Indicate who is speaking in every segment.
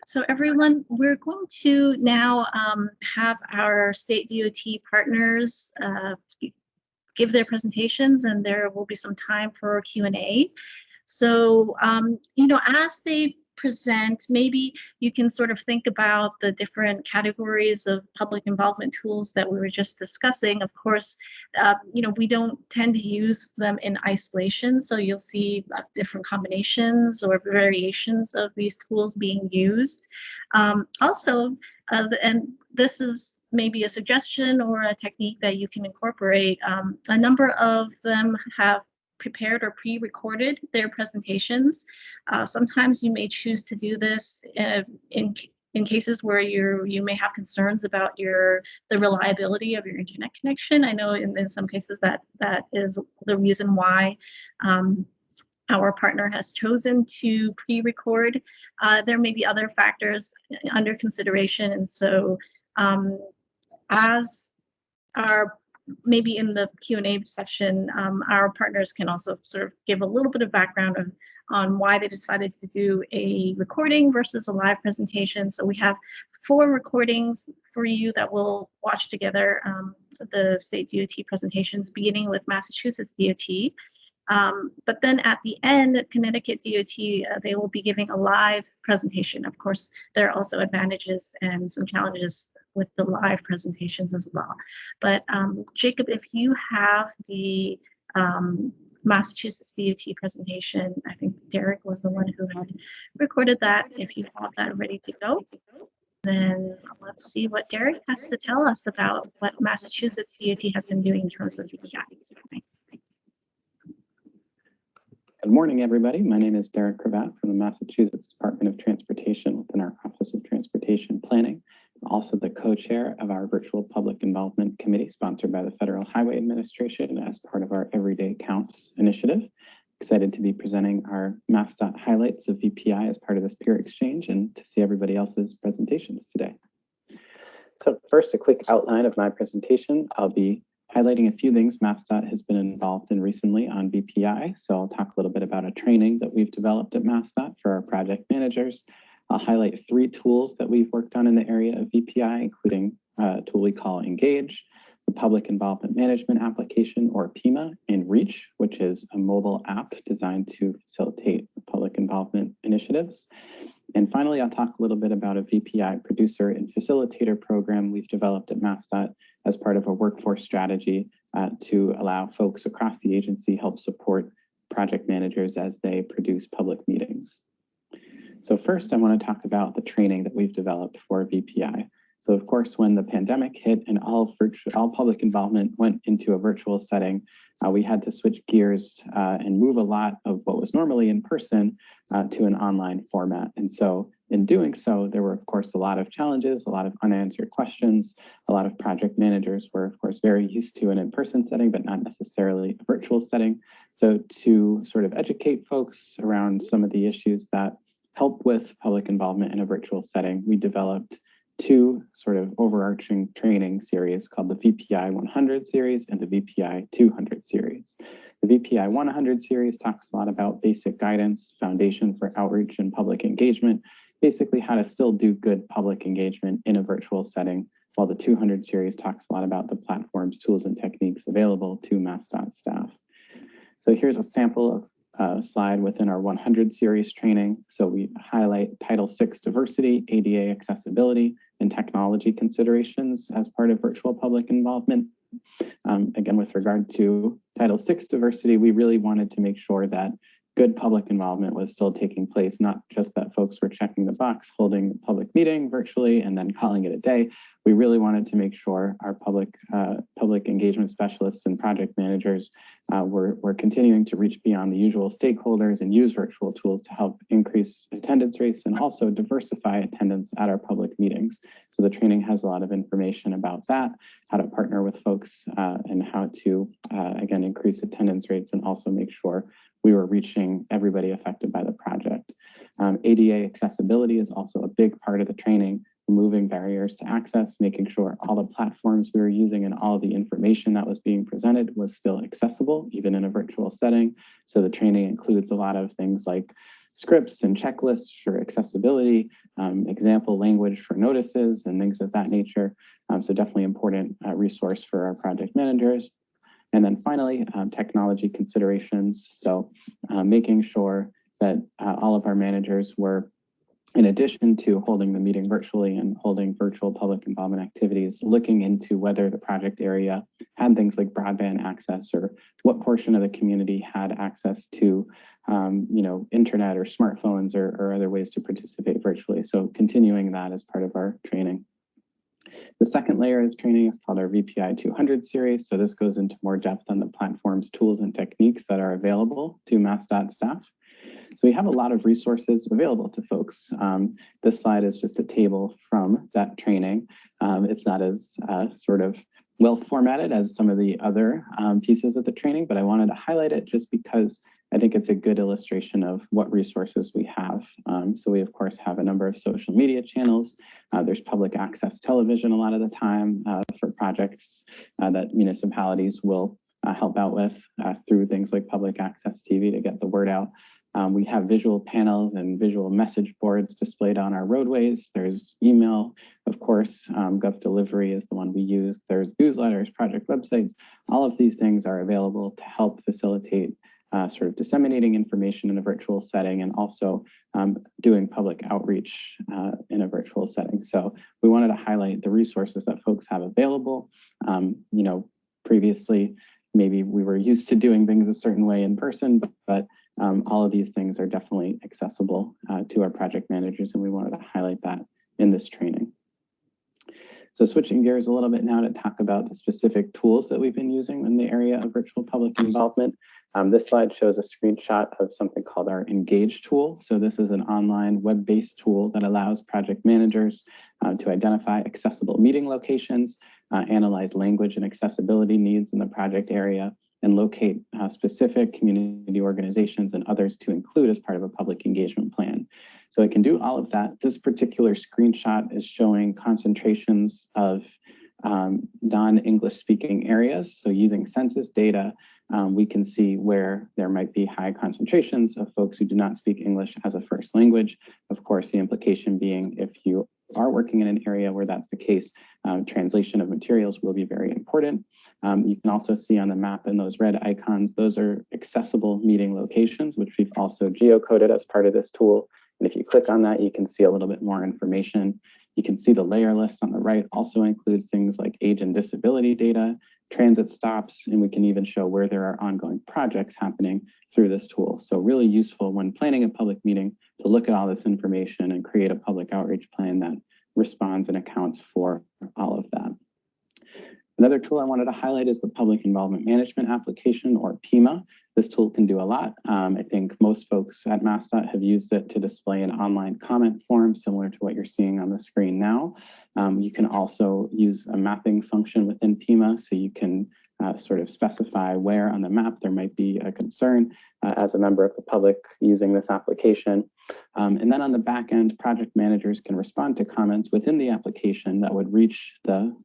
Speaker 1: So everyone, we're going to now have our state DOT partners give their presentations, and there will be some time for Q&A. So, as they present, maybe you can sort of think about the different categories of public involvement tools that we were just discussing. Of course, we don't tend to use them in isolation, so you'll see different combinations or variations of these tools being used. Also, and this is maybe a suggestion or a technique that you can incorporate. A number of them have prepared or pre-recorded their presentations. Sometimes you may choose to do this in cases where you may have concerns about the reliability of your internet connection. I know in some cases that is the reason why our partner has chosen to pre-record. There may be other factors under consideration, and so as our maybe in the Q&A section, our partners can also sort of give a little bit of background on why they decided to do a recording versus a live presentation. So we have 4 recordings for you that we'll watch together, the state DOT presentations, beginning with Massachusetts DOT. But then at the end, at Connecticut DOT, they will be giving a live presentation. Of course, there are also advantages and some challenges with the live presentations as well. But Jacob, if you have the Massachusetts DOT presentation, I think Derek was the one who had recorded that. If you have that ready to go, then let's see what Derek has to tell us about what Massachusetts DOT has been doing in terms of VPI. Thanks.
Speaker 2: Good morning, everybody. My name is Derek Cravat from the Massachusetts Department of Transportation within our Office of Transportation Planning. I'm also the co-chair of our Virtual Public Involvement Committee sponsored by the Federal Highway Administration as part of our Everyday Counts initiative. Excited to be presenting our MassDOT highlights of VPI as part of this peer exchange and to see everybody else's presentations today. So first, a quick outline of my presentation. I'll be highlighting a few things MassDOT has been involved in recently on VPI. So I'll talk a little bit about a training that we've developed at MassDOT for our project managers. I'll highlight 3 tools that we've worked on in the area of VPI, including a tool we call Engage, the Public Involvement Management Application, or PIMA, and Reach, which is a mobile app designed to facilitate public involvement initiatives. And finally, I'll talk a little bit about a VPI producer and facilitator program we've developed at MassDOT as part of a workforce strategy to allow folks across the agency help support project managers as they produce public meetings. So first, I want to talk about the training that we've developed for VPI. So of course, when the pandemic hit and all public involvement went into a virtual setting, we had to switch gears and move a lot of what was normally in person to an online format. And so in doing so, there were, of course, a lot of challenges, a lot of unanswered questions. A lot of project managers were, of course, very used to an in-person setting, but not necessarily a virtual setting. So to sort of educate folks around some of the issues that help with public involvement in a virtual setting, we developed 2 sort of overarching training series called the VPI 100 series and the VPI 200 series. The VPI 100 series talks a lot about basic guidance, foundation for outreach and public engagement, basically how to still do good public engagement in a virtual setting, while the 200 series talks a lot about the platforms, tools, and techniques available to MassDOT staff. So here's a sample of slide within our 100 series training. So we highlight Title VI diversity, ADA accessibility, and technology considerations as part of virtual public involvement. Again, with regard to Title VI diversity, we really wanted to make sure that good public involvement was still taking place, not just that folks were checking the box, holding a public meeting virtually, and then calling it a day. We really wanted to make sure our public engagement specialists and project managers were continuing to reach beyond the usual stakeholders and use virtual tools to help increase attendance rates and also diversify attendance at our public meetings. So the training has a lot of information about that, how to partner with folks and how to, again, increase attendance rates and also make sure we were reaching everybody affected by the project. ADA accessibility is also a big part of the training, removing barriers to access, making sure all the platforms we were using and all the information that was being presented was still accessible, even in a virtual setting. So the training includes a lot of things like scripts and checklists for accessibility, example language for notices and things of that nature. So definitely important resource for our project managers. And then finally, technology considerations. So making sure that all of our managers were, in addition to holding the meeting virtually and holding virtual public involvement activities, looking into whether the project area had things like broadband access or what portion of the community had access to internet or smartphones or other ways to participate virtually. So continuing that as part of our training. The second layer of training is called our VPI 200 series. So this goes into more depth on the platforms, tools, and techniques that are available to MassDOT staff. So we have a lot of resources available to folks. This slide is just a table from that training. It's not as sort of well formatted as some of the other pieces of the training, but I wanted to highlight it just because I think it's a good illustration of what resources we have. So we, of course, have a number of social media channels. There's public access television a lot of the time for projects that municipalities will help out with through things like public access TV to get the word out. We have visual panels and visual message boards displayed on our roadways. There's email, of course, Gov Delivery is the one we use. There's newsletters, project websites. All of these things are available to help facilitate sort of disseminating information in a virtual setting and also doing public outreach in a virtual setting. So we wanted to highlight the resources that folks have available. Previously, maybe we were used to doing things a certain way in person, but all of these things are definitely accessible to our project managers, and we wanted to highlight that in this training. So switching gears a little bit now to talk about the specific tools that we've been using in the area of virtual public involvement. This slide shows a screenshot of something called our Engage tool. So this is an online web-based tool that allows project managers to identify accessible meeting locations, analyze language and accessibility needs in the project area, and locate specific community organizations and others to include as part of a public engagement plan. So it can do all of that. This particular screenshot is showing concentrations of non-English speaking areas. So using census data, we can see where there might be high concentrations of folks who do not speak English as a first language. Of course, the implication being if you are working in an area where that's the case, translation of materials will be very important. You can also see on the map in those red icons, those are accessible meeting locations, which we've also geocoded as part of this tool. And if you click on that, you can see a little bit more information. You can see the layer list on the right also includes things like age and disability data, transit stops, and we can even show where there are ongoing projects happening through this tool. So really useful when planning a public meeting to look at all this information and create a public outreach plan that responds and accounts for all of that. Another tool I wanted to highlight is the Public Involvement Management Application, or PIMA. This tool can do a lot. I think most folks at MassDOT have used it to display an online comment form similar to what you're seeing on the screen now. You can also use a mapping function within PIMA, so you can sort of specify where on the map there might be a concern as a member of the public using this application. And then on the back end, project managers can respond to comments within the application that would reach the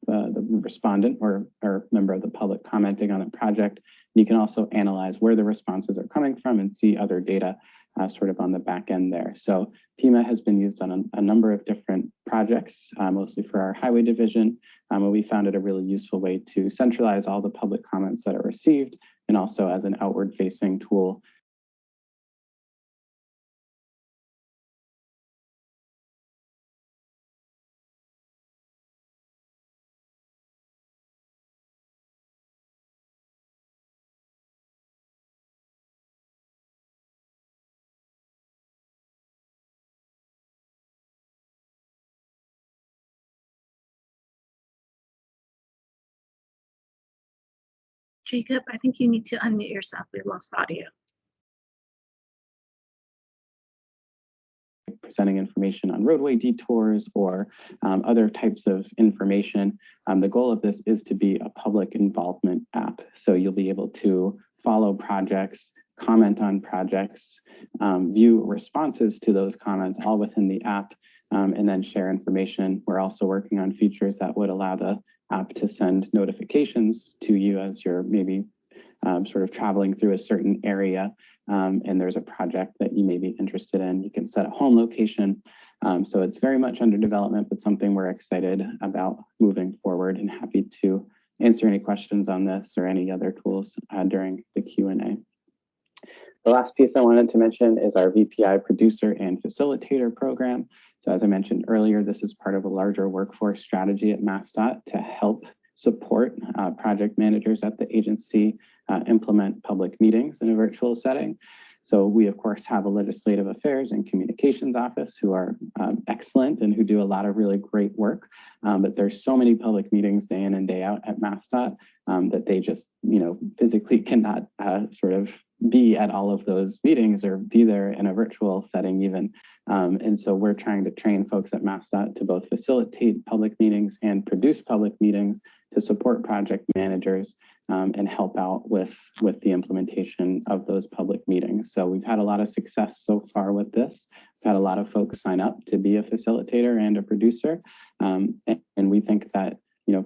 Speaker 2: respondent or member of the public commenting on a project. You can also analyze where the responses are coming from and see other data sort of on the back end there. So PIMA has been used on a number of different projects, mostly for our highway division. And we found it a really useful way to centralize all the public comments that are received and also as an outward facing tool.
Speaker 1: Jacob, I think you need to unmute yourself. We lost audio.
Speaker 2: Presenting information on roadway detours or other types of information. The goal of this is to be a public involvement app. So you'll be able to follow projects, comment on projects, view responses to those comments all within the app, and then share information. We're also working on features that would allow the app to send notifications to you as you're maybe sort of traveling through a certain area and there's a project that you may be interested in, you can set a home location. So it's very much under development, but something we're excited about moving forward, and happy to answer any questions on this or any other tools during the Q&A. The last piece I wanted to mention is our VPI producer and facilitator program. So as I mentioned earlier, this is part of a larger workforce strategy at MassDOT to help support project managers at the agency implement public meetings in a virtual setting. So we, of course, have a legislative affairs and communications office who are excellent and who do a lot of really great work. But there's so many public meetings day in and day out at MassDOT that they just, physically cannot sort of be at all of those meetings or be there in a virtual setting even. And so we're trying to train folks at MassDOT to both facilitate public meetings and produce public meetings to support project managers and help out with the implementation of those public meetings. So we've had a lot of success so far with this. We've had a lot of folks sign up to be a facilitator and a producer. And we think that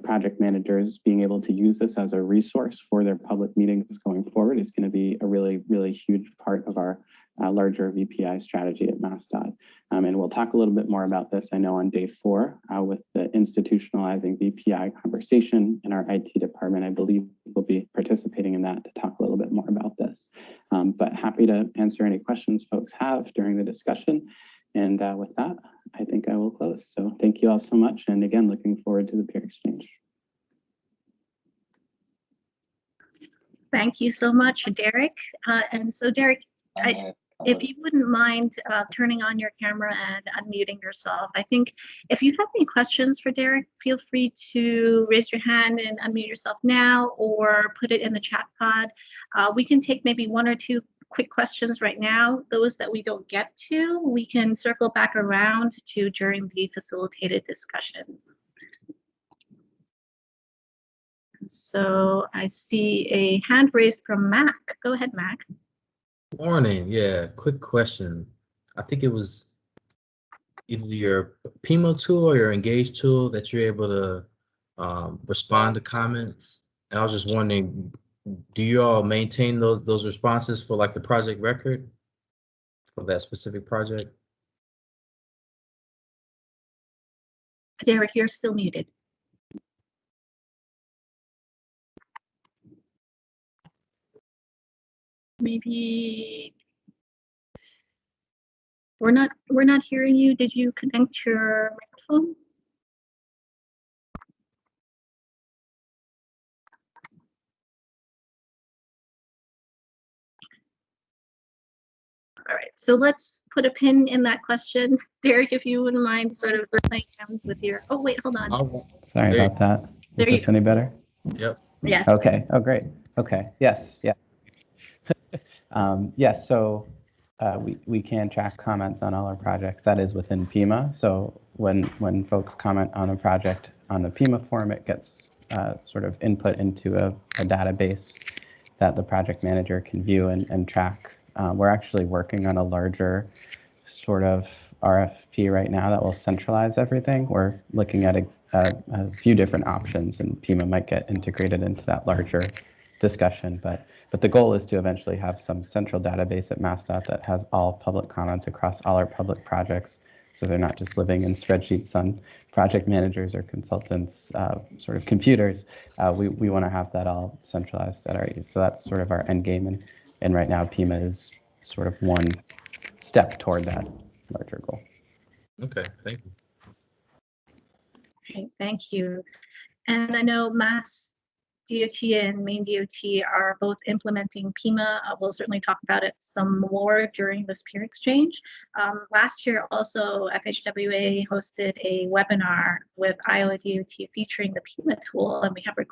Speaker 2: project managers being able to use this as a resource for their public meetings going forward is going to be a really, really huge part of our larger VPI strategy at MassDOT. And we'll talk a little bit more about this, I know, on day 4 with the institutionalizing VPI conversation in our IT department. I believe we'll be participating in that to talk a little bit more about this. But happy to answer any questions folks have during the discussion. And with that, I think I will close. So thank you all so much. And again, looking forward to the peer exchange.
Speaker 1: Thank you so much, Derek. And so Derek, if you wouldn't mind turning on your camera and unmuting yourself. I think if you have any questions for Derek, feel free to raise your hand and unmute yourself now or put it in the chat pod. We can take maybe 1 or 2 quick questions right now. Those that we don't get to, we can circle back around to during the facilitated discussion. So I see a hand raised from Mac. Go ahead, Mac.
Speaker 3: Morning. Yeah, quick question. I think it was either your PIMO tool or your Engage tool that you're able to respond to comments. And I was just wondering, do you all maintain those responses for like the project record for that specific project?
Speaker 1: Derek, you're still muted. Maybe we're not hearing you. Did you connect your microphone? All right, so let's put a pin in that question. Derek, if you wouldn't mind sort of playing around with your, oh wait, hold on.
Speaker 2: Sorry about that. Is this any better?
Speaker 3: Yep.
Speaker 1: Yes.
Speaker 2: Okay. Oh, great. Okay. Yes. Yeah. Yes. So we can track comments on all our projects. That is within PIMA. So when folks comment on a project on the PIMA form, it gets sort of input into a database that the project manager can view and track. We're actually working on a larger sort of RFP right now that will centralize everything. We're looking at a few different options, and PIMA might get integrated into that larger discussion. But the goal is to eventually have some central database at MassDOT that has all public comments across all our public projects, so they're not just living in spreadsheets on project managers or consultants sort of computers. We want to have that all centralized at our agency. So that's sort of our end game, and right now PIMA is sort of one step toward that larger goal.
Speaker 3: Okay, thank you.
Speaker 1: Okay, thank you. And I know Mass DOT and Maine DOT are both implementing PIMA. We'll certainly talk about it some more during this peer exchange. Last year also, FHWA hosted a webinar with Iowa DOT featuring the PIMA tool, and we have a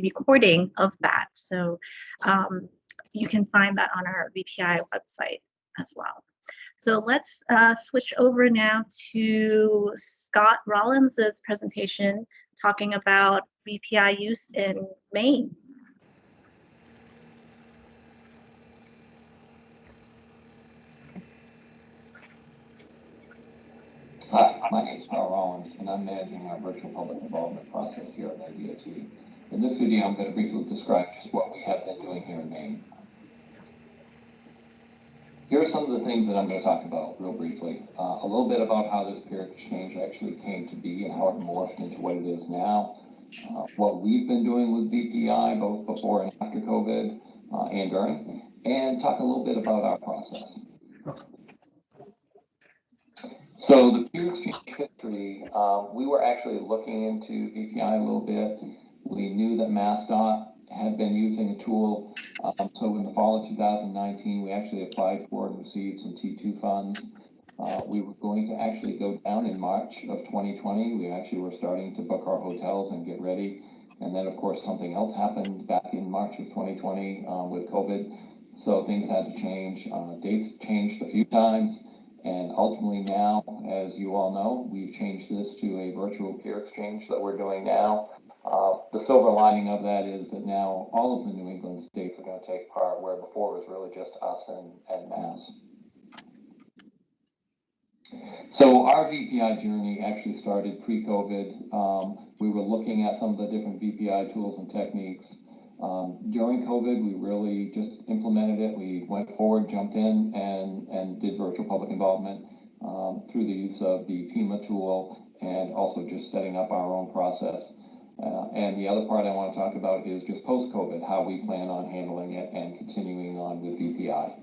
Speaker 1: recording of that. So you can find that on our VPI website as well. So let's switch over now to Scott Rollins's presentation talking about VPI use in Maine.
Speaker 4: Hi, my name is Scott Rollins, and I'm managing our virtual public involvement process here at the DOT. In this video, I'm going to briefly describe just what we have been doing here in Maine. Here are some of the things that I'm going to talk about real briefly. A little bit about how this peer exchange actually came to be and how it morphed into what it is now. What we've been doing with VPI, both before and after COVID and during, and talk a little bit about our process. So the peer exchange history, we were actually looking into VPI a little bit. We knew that MassDOT had been using a tool. So in the fall of 2019, we actually applied for and received some T2 funds. We were going to actually go down in March of 2020. We actually were starting to book our hotels and get ready. And then of course, something else happened back in March of 2020 with COVID. So things had to change. Dates changed a few times. And ultimately now, as you all know, we've changed this to a virtual peer exchange that we're doing now. The silver lining of that is that now all of the New England states are going to take part, where before it was really just us and Mass. So our VPI journey actually started pre-COVID. We were looking at some of the different VPI tools and techniques. During COVID, we really just implemented it. We went forward, jumped in, and did virtual public involvement through the use of the PIMA tool and also just setting up our own process. And the other part I want to talk about is just post-COVID, how we plan on handling it and continuing on with VPI.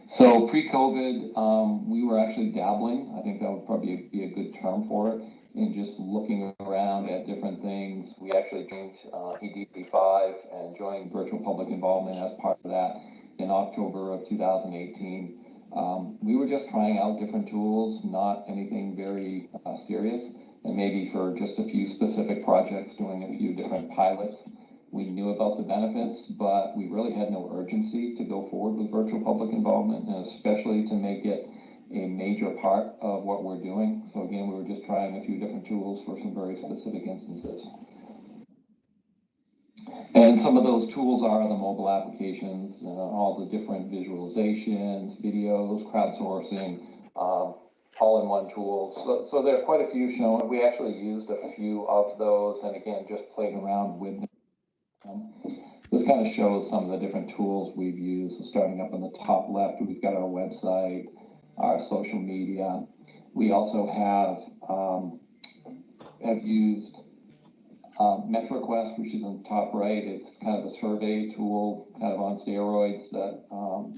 Speaker 4: So pre-COVID, we were actually dabbling. I think that would probably be a good term for it, in just looking around at different things. We actually joined EDP5 and joined virtual public involvement as part of that in October of 2018. We were just trying out different tools, not anything very serious, and maybe for just a few specific projects, doing a few different pilots. We knew about the benefits, but we really had no urgency to go forward with virtual public involvement, and especially to make it a major part of what we're doing. So again, we were just trying a few different tools for some very specific instances. And some of those tools are the mobile applications, all the different visualizations, videos, crowdsourcing, all-in-one tools. So there's quite a few shown. We actually used a few of those, and again, just played around with them. This kind of shows some of the different tools we've used. So starting up on the top left, we've got our website, our social media. We also have used MetroQuest, which is on the top right. It's kind of a survey tool, kind of on steroids, that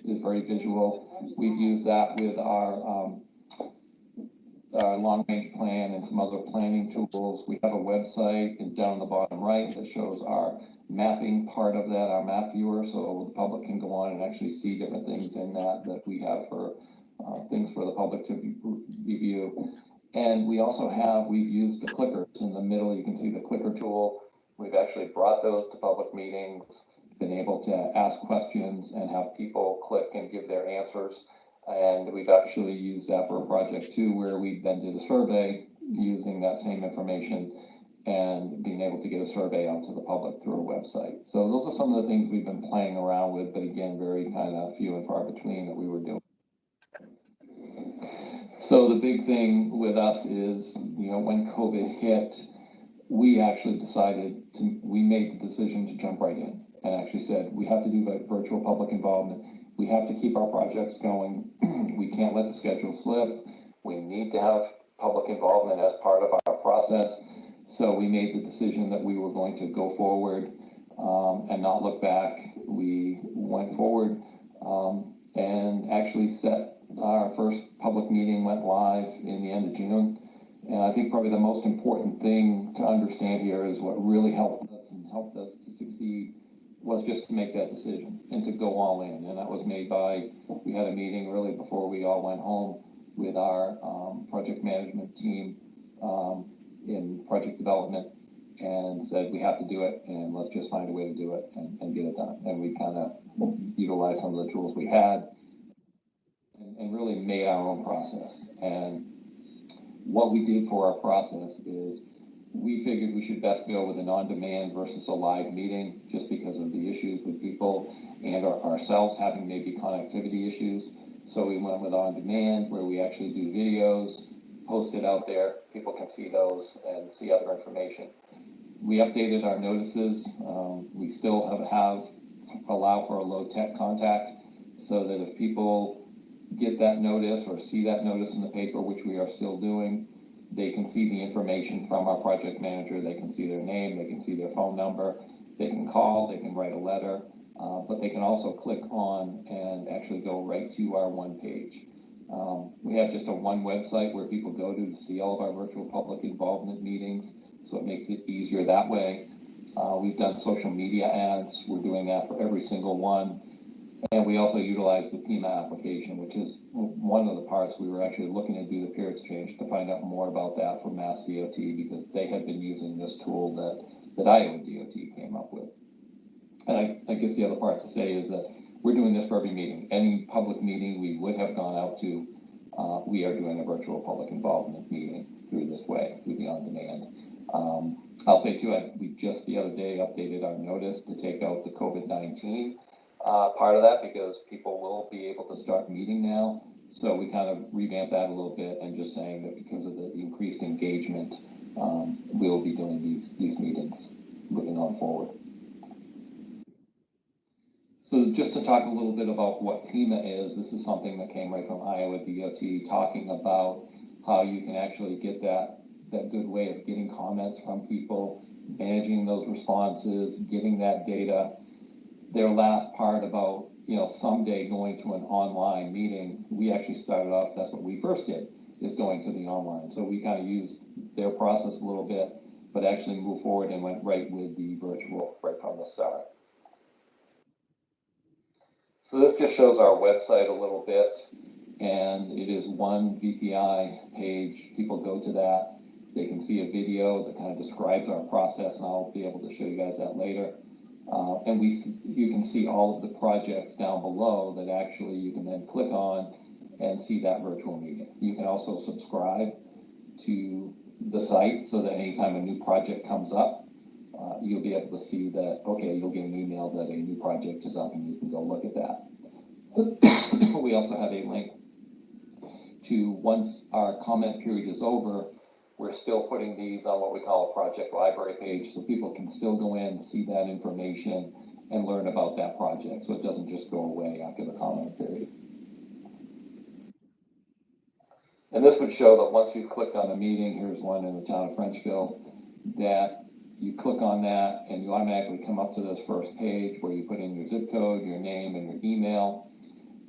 Speaker 4: is very visual. We've used that with our long-range plan and some other planning tools. We have a website, and down the bottom right, that shows our mapping part of that, our map viewer, so the public can go on and actually see different things in that we have for things for the public to review. And we also we've used the clickers. In the middle, you can see the clicker tool. We've actually brought those to public meetings, been able to ask questions and have people click and give their answers. And we've actually used that for a project too, where we then did a survey using that same information and being able to get a survey out to the public through a website. So those are some of the things we've been playing around with, but again, very kind of few and far between that we were doing. So the big thing with us is, when COVID hit, we actually we made the decision to jump right in and actually said, we have to do virtual public involvement. We have to keep our projects going. We can't let the schedule slip. We need to have public involvement as part of our process. So we made the decision that we were going to go forward and not look back. We went forward and actually set our first public meeting, went live in the end of June. And I think probably the most important thing to understand here is what really helped us to succeed was just to make that decision and to go all in. And that was made we had a meeting really before we all went home with our project management team in project development, and said, we have to do it, and let's just find a way to do it and get it done. And we kind of utilized some of the tools we had and really made our own process. And what we did for our process is we figured we should best go with an on-demand versus a live meeting, just because of the issues with people and ourselves having maybe connectivity issues. So we went with on-demand, where we actually do videos, post it out there. People can see those and see other information. We updated our notices. We still allow for a low tech contact, so that if people get that notice or see that notice in the paper, which we are still doing, they can see the information from our project manager. They can see their name, they can see their phone number, they can call, they can write a letter, but they can also click on and actually go right to our one page. We have just a one website where people go to see all of our virtual public involvement meetings, so it makes it easier that way. We've done social media ads. We're doing that for every single one. And we also utilize the PIMA application, which is one of the parts we were actually looking to do the peer exchange to find out more about that from Mass DOT, because they had been using this tool that Iowa DOT came up with. And I guess the other part to say is that we're doing this for every meeting. Any public meeting we would have gone out to, we are doing a virtual public involvement meeting through this way, through the on-demand. I'll say too, we just the other day updated our notice to take out the COVID-19 part of that, because people will be able to start meeting now. So we kind of revamped that a little bit, and just saying that because of the increased engagement, we'll be doing these meetings moving on forward. So just to talk a little bit about what PIMA is, this is something that came right from Iowa DOT, talking about how you can actually get that good way of getting comments from people, managing those responses, getting that data. Their last part about, someday going to an online meeting, we actually started off, that's what we first did, is going to the online. So we kind of used their process a little bit, but actually moved forward and went right with the virtual right from the start. So this just shows our website a little bit, and it is one VPI page. People go to that. They can see a video that kind of describes our process, and I'll be able to show you guys that later. And you can see all of the projects down below that actually you can then click on and see that virtual meeting. You can also subscribe to the site so that anytime a new project comes up, you'll be able to see that, okay, you'll get an email that a new project is up and you can go look at that. We also have a link to, once our comment period is over, we're still putting these on what we call a project library page, so people can still go in, see that information, and learn about that project, so it doesn't just go away after the comment period. And this would show that once you've clicked on a meeting, here's one in the town of Frenchville, that you click on that and you automatically come up to this first page where you put in your zip code, your name, and your email.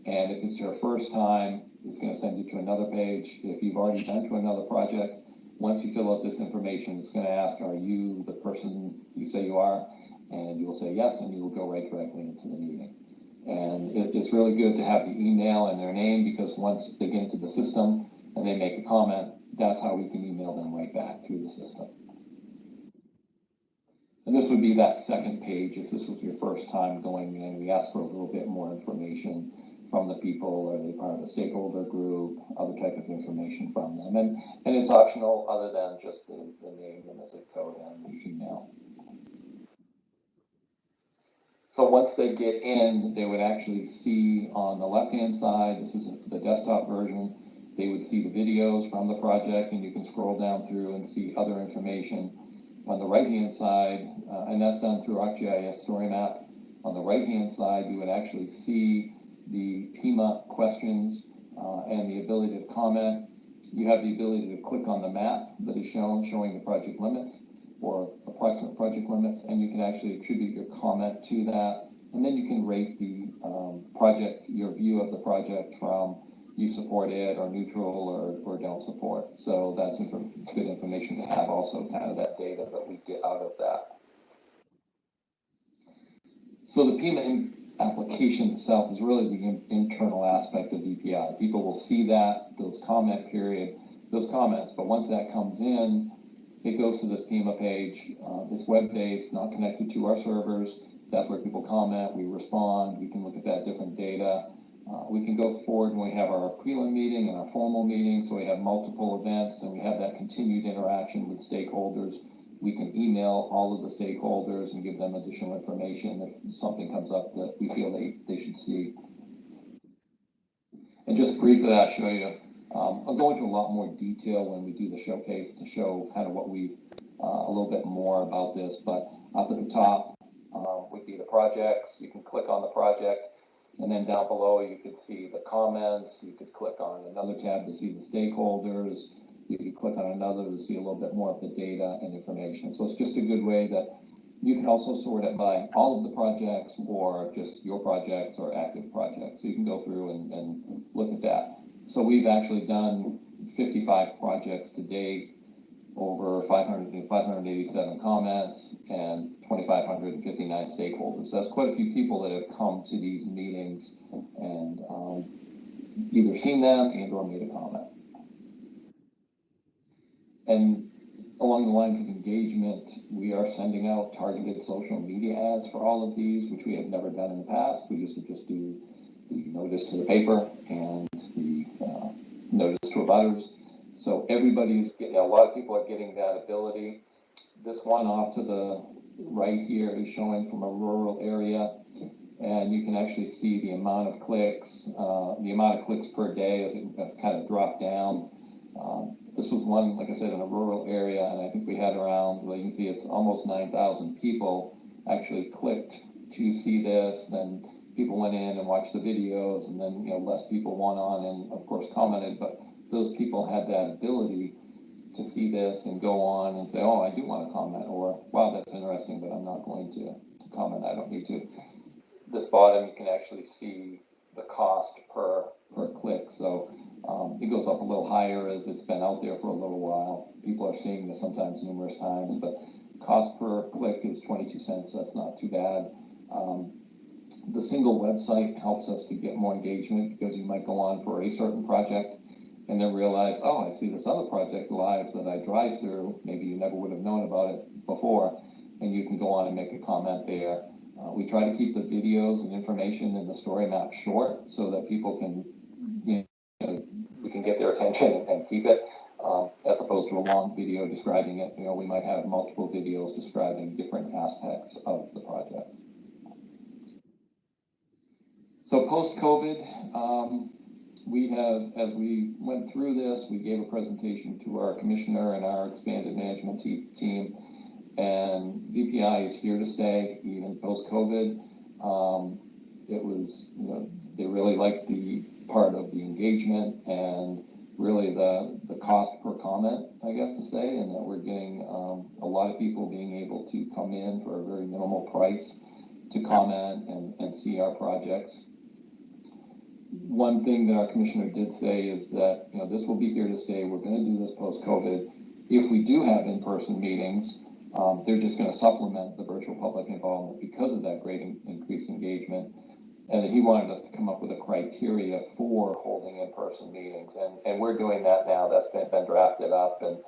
Speaker 4: And if it's your first time, it's going to send you to another page. If you've already been to another project, once you fill out this information, it's going to ask, are you the person you say you are? And you will say yes, and you will go right directly into the meeting. And it's really good to have the email and their name, because once they get into the system and they make a comment, that's how we can email them right back through the system. And this would be that second page if this was your first time going in. We ask for a little bit more information from the people. Are they part of a stakeholder group? Other type of information from them. And it's optional other than just the name and the zip code and the email. So once they get in, they would actually see on the left-hand side, this is the desktop version, they would see the videos from the project, and you can scroll down through and see other information. On the right-hand side, and that's done through ArcGIS Story Map, on the right-hand side, you would actually see the PIMA questions and the ability to comment. You have the ability to click on the map that is showing the project limits or approximate project limits, and you can actually attribute your comment to that. And then you can rate the project, your view of the project from you support it or neutral or don't support. So that's good information to have, also kind of that data that we get out of that. So the PIMA application itself is really the internal aspect of VPI. People will see that, those comments, but once that comes in, it goes to this PIMA page. It's web-based, not connected to our servers. That's where people comment, we respond, we can look at that different data. We can go forward when we have our prelim meeting and our formal meeting, so we have multiple events and we have that continued interaction with stakeholders. We can email all of the stakeholders and give them additional information if something comes up that we feel they should see. And just briefly, I'll show you. I'll go into a lot more detail when we do the showcase to show kind of what we've a little bit more about this, but up at the top would be the projects. You can click on the project, and then down below you could see the comments. You could click on another tab to see the stakeholders. You could click on another to see a little bit more of the data and information. So it's just a good way that you can also sort it by all of the projects or just your projects or active projects. So you can go through and look at that. So we've actually done 55 projects to date, over 587 comments, and 2,559 stakeholders. So that's quite a few people that have come to these meetings and either seen them and or made a comment. And along the lines of engagement, we are sending out targeted social media ads for all of these, which we have never done in the past. We used to just do the notice to the paper and the notice to abutters. So everybody's getting, a lot of people are getting that ability. This one off to the right here is showing from a rural area, and you can actually see the amount of clicks per day as that's kind of dropped down. This was one, like I said, in a rural area, and I think we had around, well, you can see it's almost 9,000 people actually clicked to see this. Then people went in and watched the videos, and then less people went on and of course commented, but those people had that ability to see this and go on and say, oh, I do want to comment, or wow, that's interesting, but I'm not going to comment. I don't need to. This bottom, you can actually see the cost per click. So it goes up a little higher as it's been out there for a little while. People are seeing this sometimes numerous times, but cost per click is 22 cents. That's not too bad. The single website helps us to get more engagement, because you might go on for a certain project and then realize, oh, I see this other project live that I drive through. Maybe you never would have known about it before, and you can go on and make a comment there. We try to keep the videos and information in the story map short so that people can, we can get their attention and keep it, as opposed to a long video describing it. We might have multiple videos describing different aspects of the project. So post-COVID, we have, as we went through this, we gave a presentation to our commissioner and our expanded management team, and VPI is here to stay even post-COVID. It was, they really liked the part of the engagement and really the cost per comment, I guess to say, and that we're getting a lot of people being able to come in for a very minimal price to comment and see our projects. One thing that our commissioner did say is that, this will be here to stay. We're going to do this post-COVID. If we do have in-person meetings, they're just going to supplement the virtual public involvement because of that great increased engagement. And he wanted us to come up with a criteria for holding in-person meetings. And we're doing that now. That's been drafted up. And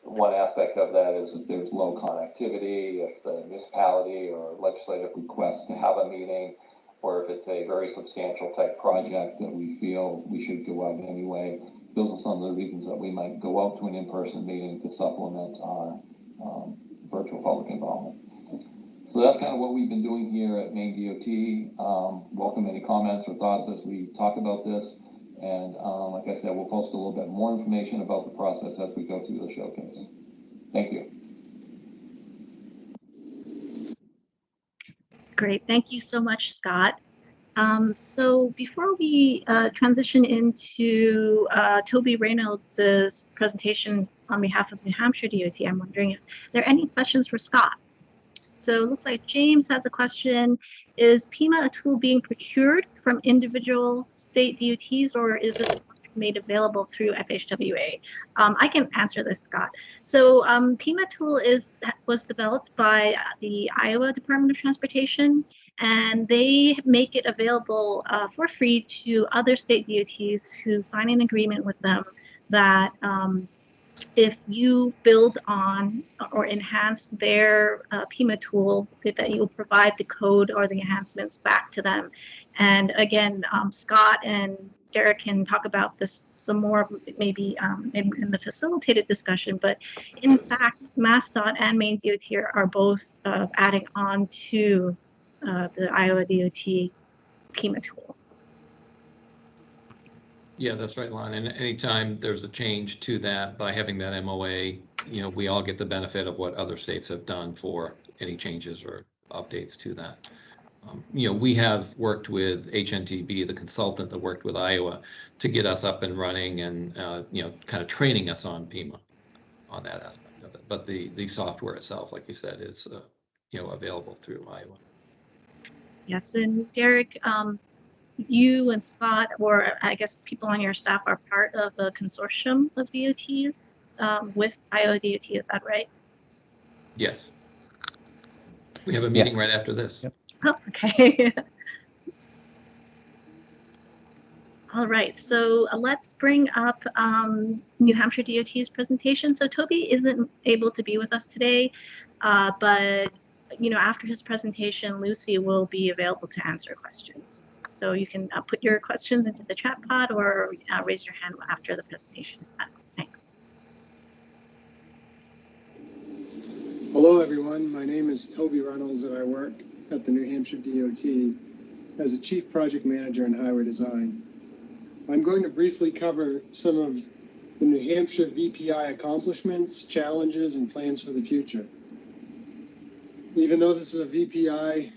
Speaker 4: one aspect of that is if there's low connectivity, if the municipality or legislative requests to have a meeting, or if it's a very substantial type project that we feel we should go out anyway. Those are some of the reasons that we might go out to an in-person meeting to supplement our virtual public involvement. So that's kind of what we've been doing here at Maine DOT. Welcome any comments or thoughts as we talk about this. And like I said, we'll post a little bit more information about the process as we go through the showcase. Thank you.
Speaker 1: Great. Thank you so much, Scott. So before we transition into Toby Reynolds' presentation on behalf of New Hampshire DOT, I'm wondering if there are any questions for Scott. So it looks like James has a question. Is PIMA a tool being procured from individual state DOTs, or is this made available through FHWA? I can answer this, Scott. So PIMA tool was developed by the Iowa Department of Transportation, and they make it available for free to other state DOTs who sign an agreement with them that if you build on or enhance their PIMA tool, that you will provide the code or the enhancements back to them. And again, Scott and Derek can talk about this some more maybe in the facilitated discussion, but in fact, MassDOT and Maine DOT are both adding on to the Iowa DOT PIMA tool.
Speaker 5: Yeah, that's right, Lon. And anytime there's a change to that, by having that MOA, you know, we all get the benefit of what other states have done for any changes or updates to that. You know, we have worked with HNTB, the consultant that worked with Iowa, to get us up and running and, you know, kind of training us on PEMA on that aspect of it. But the software itself, like you said, is, you know, available through Iowa.
Speaker 1: Yes, and Derek, you and Scott, or I guess people on your staff, are part of a consortium of DOTs with Iowa DOT. Is that right?
Speaker 5: Yes. We have a meeting right after this.
Speaker 2: Yep.
Speaker 1: Oh, okay. All right, so let's bring up New Hampshire DOT's presentation. So Toby isn't able to be with us today, but you know, after his presentation, Lucy will be available to answer questions. So you can put your questions into the chat pod or raise your hand after the presentation is done. Thanks.
Speaker 6: Hello, everyone. My name is Toby Reynolds, and I work at the New Hampshire DOT as a Chief Project Manager in Highway Design. I'm going to briefly cover some of the New Hampshire VPI accomplishments, challenges, and plans for the future. Even though this is a VPI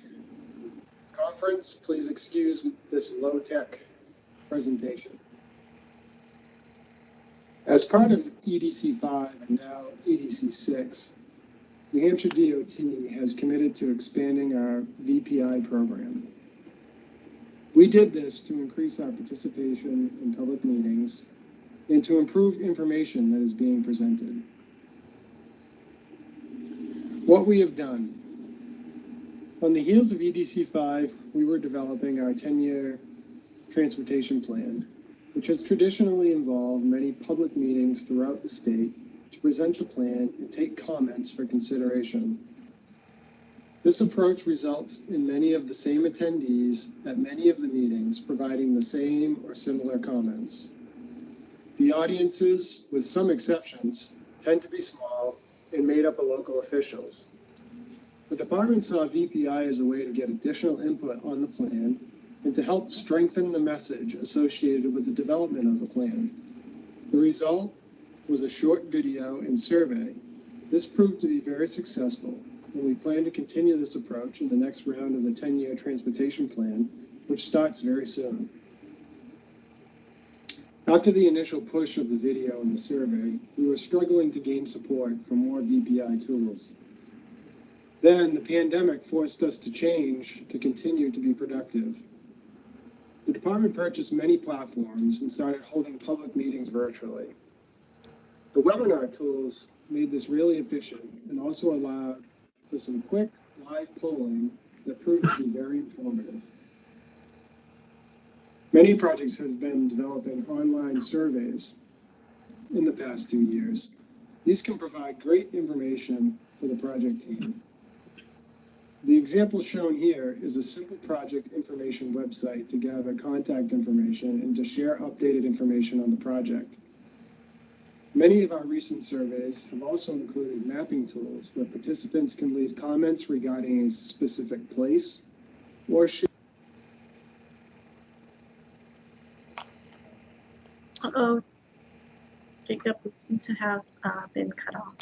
Speaker 6: conference, please excuse this low-tech presentation. As part of EDC 5 and now EDC 6, New Hampshire DOT has committed to expanding our VPI program. We did this to increase our participation in public meetings and to improve information that is being presented. What we have done. On the heels of EDC 5, we were developing our 10-year transportation plan, which has traditionally involved many public meetings throughout the state to present the plan and take comments for consideration. This approach results in many of the same attendees at many of the meetings providing the same or similar comments. The audiences, with some exceptions, tend to be small and made up of local officials. The department saw VPI as a way to get additional input on the plan and to help strengthen the message associated with the development of the plan. The result was a short video and survey. This proved to be very successful, and we plan to continue this approach in the next round of the 10-year transportation plan, which starts very soon. After the initial push of the video and the survey, we were struggling to gain support for more VPI tools. Then the pandemic forced us to change to continue to be productive. The department purchased many platforms and started holding public meetings virtually. The webinar tools made this really efficient and also allowed for some quick live polling that proved to be very informative. Many projects have been developing online surveys in the past 2 years. These can provide great information for the project team. The example shown here is a simple project information website to gather contact information and to share updated information on the project. Many of our recent surveys have also included mapping tools where participants can leave comments regarding a specific place or share.
Speaker 1: Uh-oh. Jacob seems to have been cut off.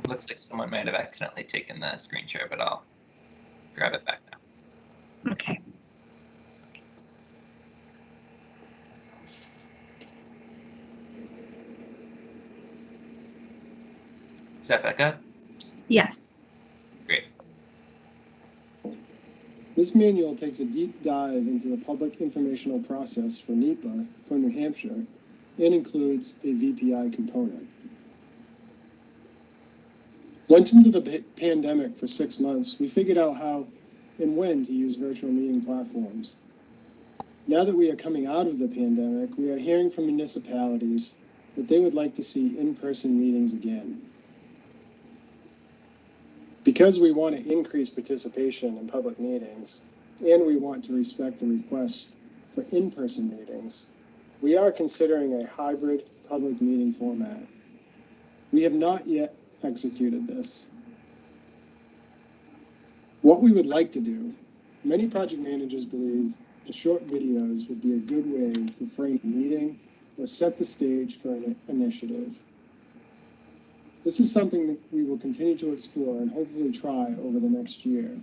Speaker 7: Looks like someone might have accidentally taken the screen share, but I'll grab it back now.
Speaker 1: Okay.
Speaker 7: Is that back up?
Speaker 1: Yes.
Speaker 7: Great.
Speaker 6: This manual takes a deep dive into the public informational process for NEPA for New Hampshire and includes a VPI component. Once into the pandemic for 6 months, we figured out how and when to use virtual meeting platforms. Now that we are coming out of the pandemic, we are hearing from municipalities that they would like to see in-person meetings again. Because we want to increase participation in public meetings, and we want to respect the request for in-person meetings, we are considering a hybrid public meeting format. We have not yet executed this. What we would like to do, many project managers believe the short videos would be a good way to frame a meeting or set the stage for an initiative. This is something that we will continue to explore and hopefully try over the next year.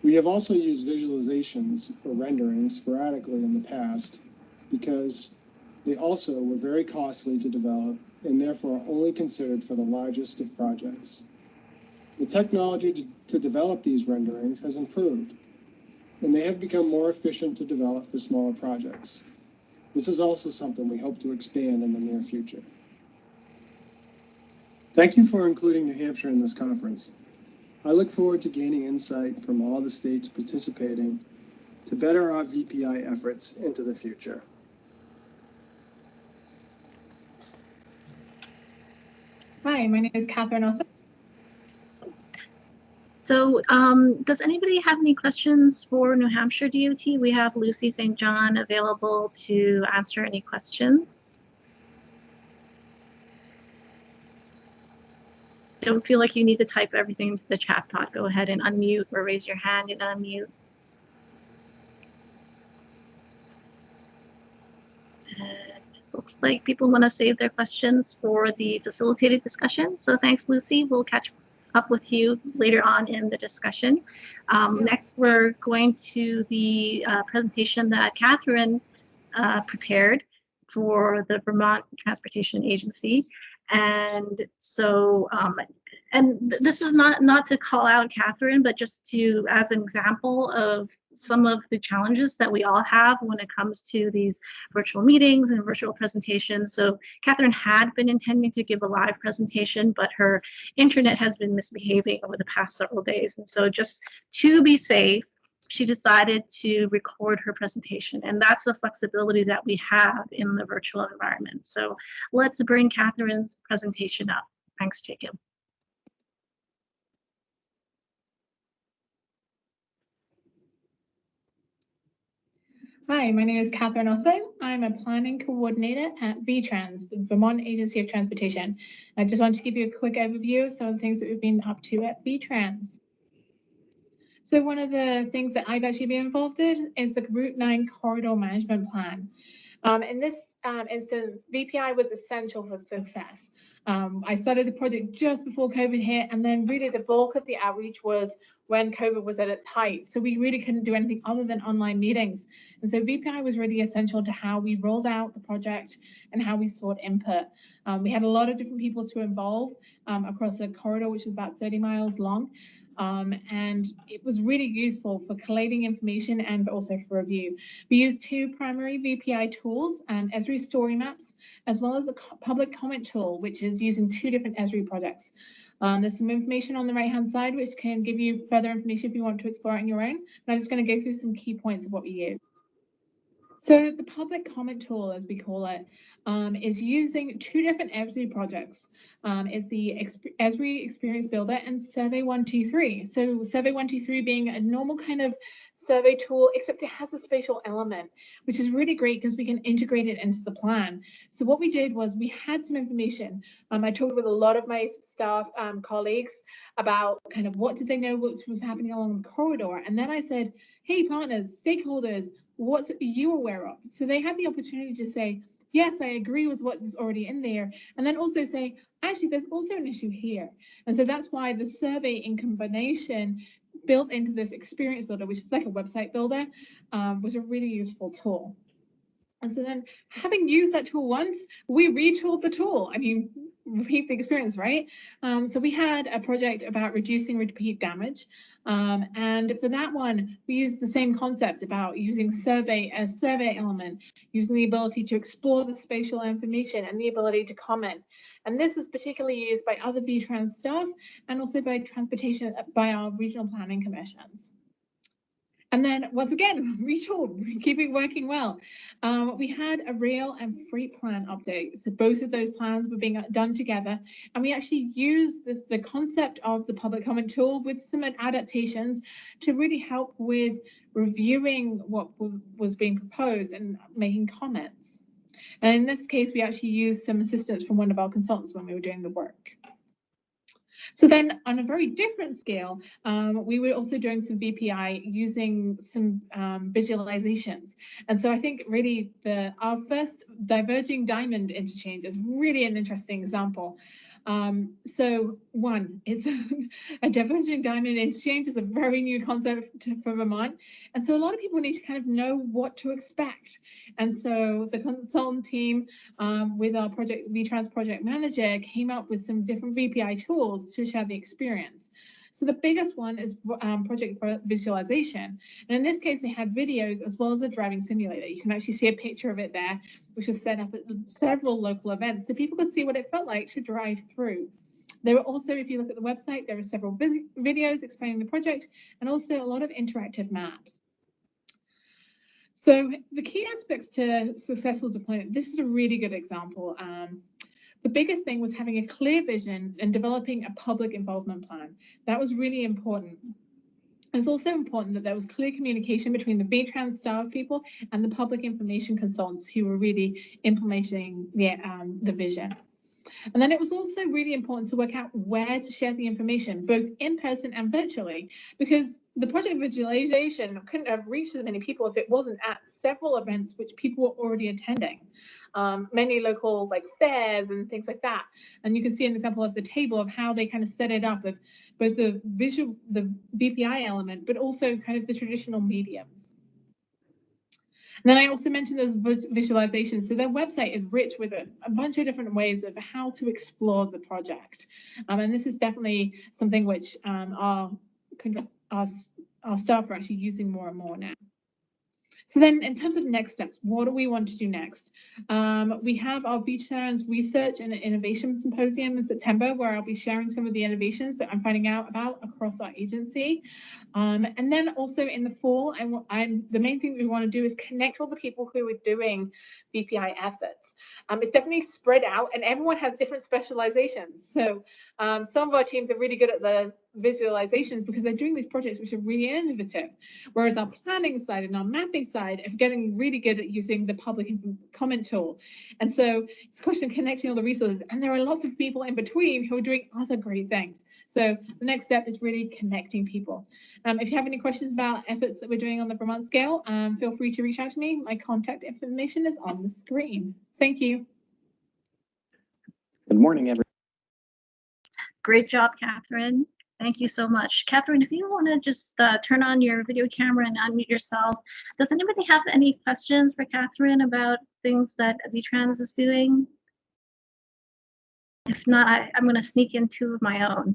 Speaker 6: We have also used visualizations or renderings sporadically in the past because they also were very costly to develop and therefore only considered for the largest of projects. The technology to develop these renderings has improved, and they have become more efficient to develop for smaller projects. This is also something we hope to expand in the near future. Thank you for including New Hampshire in this conference. I look forward to gaining insight from all the states participating to better our VPI efforts into the future.
Speaker 8: Hi, my name is Catherine Olsen.
Speaker 1: So does anybody have any questions for New Hampshire DOT? We have Lucy St. John available to answer any questions. Don't feel like you need to type everything into the chat pod. Go ahead and unmute or raise your hand and unmute. Looks like people want to save their questions for the facilitated discussion. So thanks, Lucy. We'll catch up with you later on in the discussion. Next, we're going to the presentation that Catherine prepared for the Vermont Transportation Agency. And so, and this is not to call out Catherine, but just to, as an example of some of the challenges that we all have when it comes to these virtual meetings and virtual presentations. So Catherine had been intending to give a live presentation, but her internet has been misbehaving over the past several days. And so just to be safe, she decided to record her presentation, and that's the flexibility that we have in the virtual environment. So let's bring Catherine's presentation up. Thanks, Jacob.
Speaker 8: Hi, my name is Catherine Olsen. I'm a planning coordinator at VTrans, the Vermont Agency of Transportation. I just want to give you a quick overview of some of the things that we've been up to at VTrans. So one of the things that I've actually been involved in is the Route 9 Corridor Management Plan. In this instance, VPI was essential for success. I started the project just before COVID hit, and then really the bulk of the outreach was when COVID was at its height. So we really couldn't do anything other than online meetings. And so VPI was really essential to how we rolled out the project and how we sought input. We had a lot of different people to involve across a corridor, which is about 30 miles long. And it was really useful for collating information and also for review. We used two primary VPI tools, Esri Story Maps, as well as a public comment tool, which is using two different Esri projects. There's some information on the right-hand side, which can give you further information if you want to explore it on your own. And I'm just going to go through some key points of what we used. So the public comment tool, as we call it, is using two different Esri projects. It's the Esri Experience Builder and Survey 123. So Survey 123 being a normal kind of survey tool, except it has a spatial element, which is really great because we can integrate it into the plan. So what we did was we had some information. I talked with a lot of my staff colleagues about kind of what did they know what was happening along the corridor. And then I said, hey, partners, stakeholders, what are you aware of? So they had the opportunity to say, yes, I agree with what is already in there. And then also say, actually, there's also an issue here. And so that's why the survey in combination built into this experience builder, which is like a website builder, was a really useful tool. And so then having used that tool once, we retooled the tool. I mean, repeat the experience, right? So we had a project about reducing repeat damage. And for that one, we used the same concept about using survey as survey element, using the ability to explore the spatial information and the ability to comment. And this was particularly used by other VTrans staff and also by transportation, by our regional planning commissions. And then once again, retooled, keep it working well. We had a rail and freight plan update. So both of those plans were being done together. And we actually used the concept of the public comment tool with some adaptations to really help with reviewing what was being proposed and making comments. And in this case, we actually used some assistance from one of our consultants when we were doing the work. So then on a very different scale, we were also doing some VPI using some visualizations. And so I think really our first diverging diamond interchange is really an interesting example. So one, it's a diverging diamond interchange is a very new concept for Vermont. And so a lot of people need to kind of know what to expect. And so the consultant team with our VTrans project manager came up with some different VPI tools to share the experience. So the biggest one is project visualization. And in this case, they had videos as well as a driving simulator. You can actually see a picture of it there, which was set up at several local events. So people could see what it felt like to drive through. There were also, if you look at the website, there are several videos explaining the project and also a lot of interactive maps. So the key aspects to successful deployment, this is a really good example. The biggest thing was having a clear vision and developing a public involvement plan. That was really important. It's also important that there was clear communication between the VTrans staff people and the public information consultants who were really implementing the vision. And then it was also really important to work out where to share the information, both in person and virtually, because the project visualization couldn't have reached as many people if it wasn't at several events which people were already attending. Many local like fairs and things like that. And you can see an example of the table of how they kind of set it up with both the VPI element, but also kind of the traditional mediums. And then I also mentioned those visualizations. So their website is rich with a bunch of different ways of how to explore the project. And this is definitely something which our staff are actually using more and more now. So then in terms of next steps, what do we want to do next? We have our VTrans Research and Innovation Symposium in September, where I'll be sharing some of the innovations that I'm finding out about across our agency. And then also in the fall, the main thing we want to do is connect all the people who are doing VPI efforts. It's definitely spread out and everyone has different specializations. So some of our teams are really good at the visualizations because they're doing these projects which are really innovative, whereas our planning side and our mapping side are getting really good at using the public comment tool. And so it's a question of connecting all the resources, and there are lots of people in between who are doing other great things. So the next step is really connecting people. If you have any questions about efforts that we're doing on the Vermont scale, feel free to reach out to me. My contact information is on the screen. Thank you.
Speaker 2: Good morning, everyone.
Speaker 1: Great job, Catherine. Thank you so much. Catherine, if you want to just turn on your video camera and unmute yourself. Does anybody have any questions for Catherine about things that VTrans is doing? If not, I'm going to sneak in two of my own.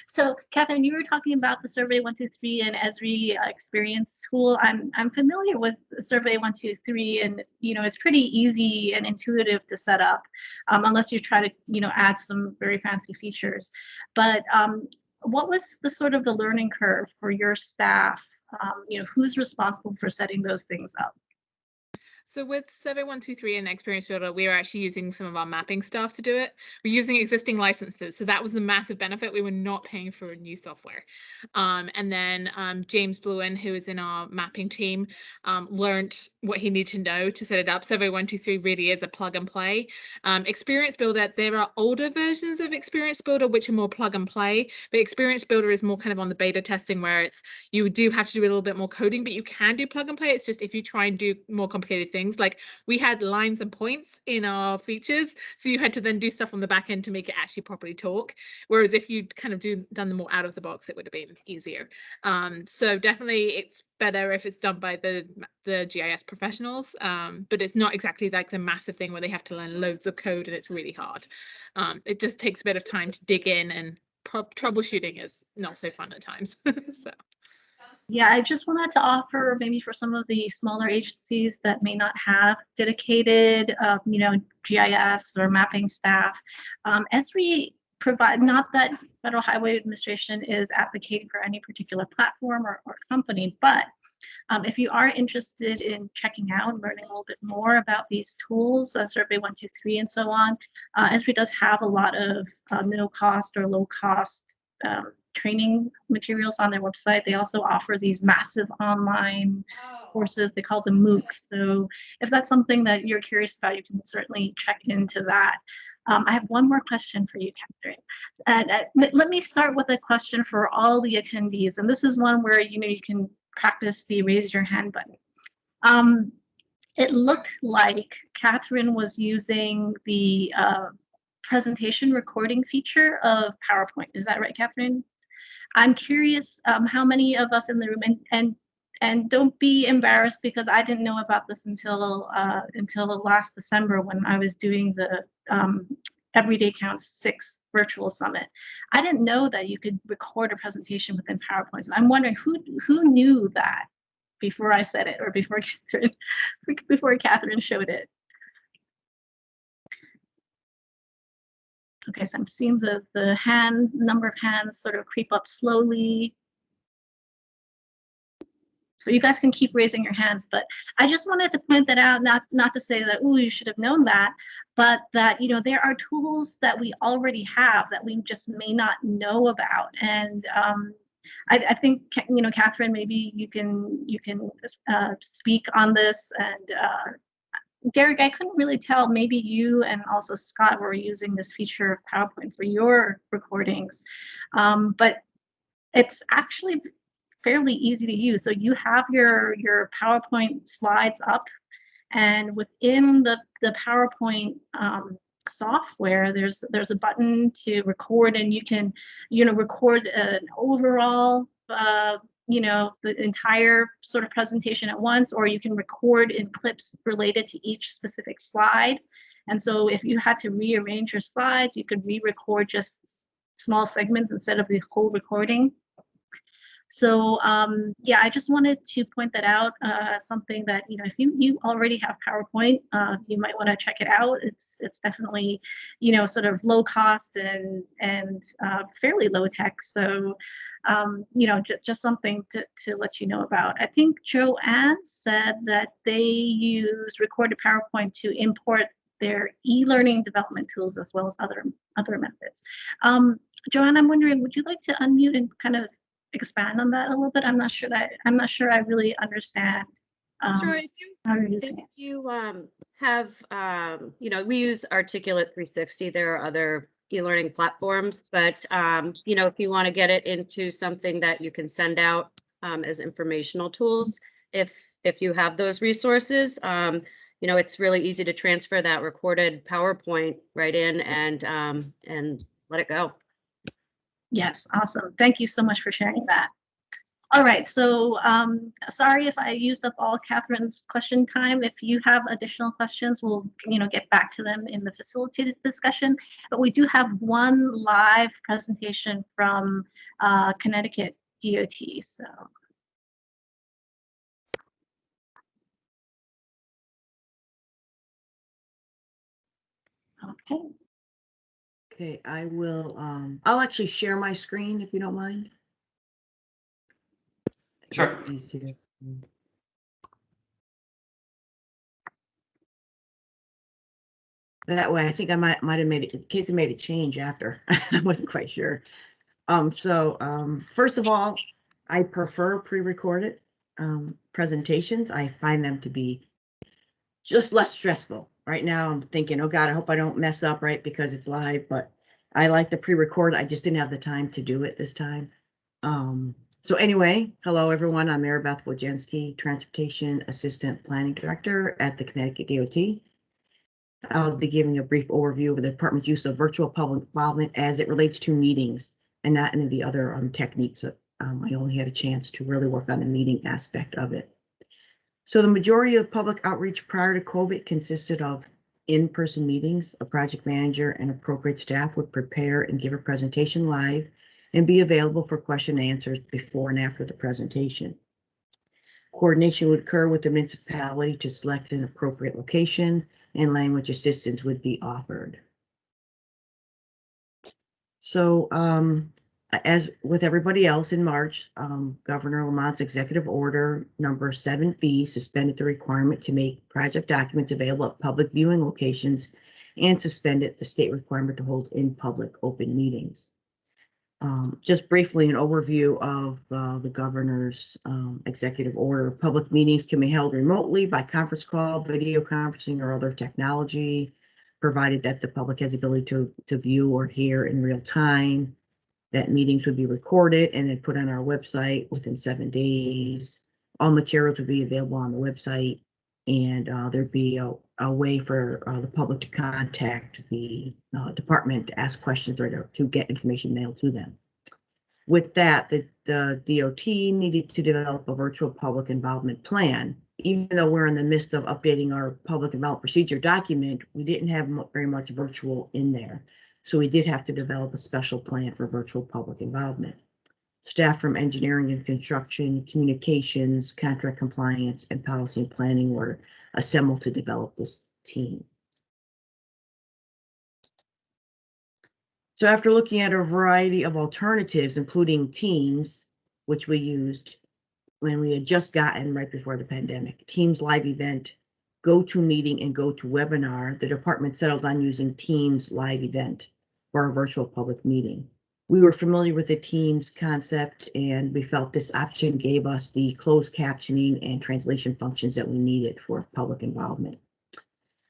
Speaker 1: So, Catherine, you were talking about the Survey 123 and Esri experience tool. I'm familiar with Survey 123, and it's pretty easy and intuitive to set up, unless you try to add some very fancy features. But what was the sort of the learning curve for your staff? Who's responsible for setting those things up?
Speaker 8: So with Survey 123 and Experience Builder, we were actually using some of our mapping staff to do it. We're using existing licenses. So that was the massive benefit. We were not paying for new software. And then James Bluen, who is in our mapping team, learned what he needed to know to set it up. Survey 123 really is a plug and play. Experience Builder, there are older versions of Experience Builder, which are more plug and play, but Experience Builder is more kind of on the beta testing where you do have to do a little bit more coding, but you can do plug and play. It's just if you try and do more complicated things, like we had lines and points in our features, so you had to then do stuff on the back end to make it actually properly talk, whereas if you'd kind of done them more out of the box, it would have been easier. So definitely it's better if it's done by the GIS professionals, but it's not exactly like the massive thing where they have to learn loads of code and it's really hard. It just takes a bit of time to dig in, and troubleshooting is not so fun at times. So.
Speaker 1: Yeah, I just wanted to offer maybe for some of the smaller agencies that may not have dedicated, GIS or mapping staff. Esri provide, not that Federal Highway Administration is advocating for any particular platform or company, but if you are interested in checking out and learning a little bit more about these tools, Survey 123 and so on, Esri does have a lot of no cost or low cost training materials on their website. They also offer these massive online courses. They call them MOOCs. So if that's something that you're curious about, you can certainly check into that. I have one more question for you, Catherine. Let me start with a question for all the attendees, and this is one where you can practice the raise your hand button. It looked like Catherine was using the presentation recording feature of PowerPoint. Is that right, Catherine? I'm curious how many of us in the room, and don't be embarrassed because I didn't know about this until last December when I was doing the Everyday Counts 6 virtual summit. I didn't know that you could record a presentation within PowerPoint. So I'm wondering who knew that before I said it or before Catherine showed it. Okay, so I'm seeing the number of hands sort of creep up slowly. So you guys can keep raising your hands, but I just wanted to point that out, not to say that, ooh, you should have known that, but that, there are tools that we already have that we just may not know about. And I think, Catherine, maybe you can speak on this. And Derek, I couldn't really tell, maybe you and also Scott were using this feature of PowerPoint for your recordings, but it's actually fairly easy to use. So you have your PowerPoint slides up, and within the PowerPoint software, there's a button to record, and you can record an overall the entire sort of presentation at once, or you can record in clips related to each specific slide. And so if you had to rearrange your slides, you could re-record just small segments instead of the whole recording. So yeah, I just wanted to point that out, something that, if you already have PowerPoint, you might want to check it out. It's definitely, sort of low cost and fairly low tech. So, just something to let you know about. I think Joanne said that they use recorded PowerPoint to import their e-learning development tools as well as other methods. Joanne, I'm wondering, would you like to unmute and kind of expand on that a little bit? I'm not sure I really understand.
Speaker 9: Sure. If you have, we use Articulate 360. There are other e-learning platforms, but if you want to get it into something that you can send out as informational tools, if you have those resources, it's really easy to transfer that recorded PowerPoint right in and let it go.
Speaker 1: Yes, awesome. Thank you so much for sharing that. All right, so sorry if I used up all Catherine's question time. If you have additional questions, we'll get back to them in the facilitated discussion. But we do have one live presentation from Connecticut DOT. So. Okay.
Speaker 10: Okay, I will, I'll actually share my screen if you don't mind.
Speaker 7: Sure.
Speaker 10: Easier. That way, I think I might have made it, in case I made a change after. I wasn't quite sure. First of all, I prefer pre-recorded presentations. I find them to be just less stressful. Right now, I'm thinking, oh God, I hope I don't mess up, right? Because it's live, but I like the pre-record. I just didn't have the time to do it this time. So anyway, hello everyone. I'm Beth Bojenski, Transportation Assistant Planning Director at the Connecticut DOT. I'll be giving a brief overview of the department's use of virtual public involvement as it relates to meetings and not any of the other techniques that I only had a chance to really work on the meeting aspect of it. So the majority of public outreach prior to COVID consisted of in-person meetings. A project manager and appropriate staff would prepare and give a presentation live and be available for question and answers before and after the presentation. Coordination would occur with the municipality to select an appropriate location, and language assistance would be offered. So as with everybody else in March, Governor Lamont's executive order number 7B suspended the requirement to make project documents available at public viewing locations and suspended the state requirement to hold in public open meetings. Just briefly, an overview of the governor's executive order. Public meetings can be held remotely by conference call, video conferencing, or other technology. provided that the public has the ability to view or hear in real time, that meetings would be recorded and then put on our website within 7 days. All materials would be available on the website, and there'd be a way for the public to contact the department to ask questions or to get information mailed to them. With that, the DOT needed to develop a virtual public involvement plan. Even though we're in the midst of updating our public involvement procedure document, we didn't have very much virtual in there. So we did have to develop a special plan for virtual public involvement. Staff from engineering and construction, communications, contract compliance, and policy and planning were assembled to develop this team. So after looking at a variety of alternatives, including Teams, which we used when we had just gotten right before the pandemic, Teams live event, GoToMeeting, and GoToWebinar, the department settled on using Teams live event for a virtual public meeting. We were familiar with the Teams concept, and we felt this option gave us the closed captioning and translation functions that we needed for public involvement.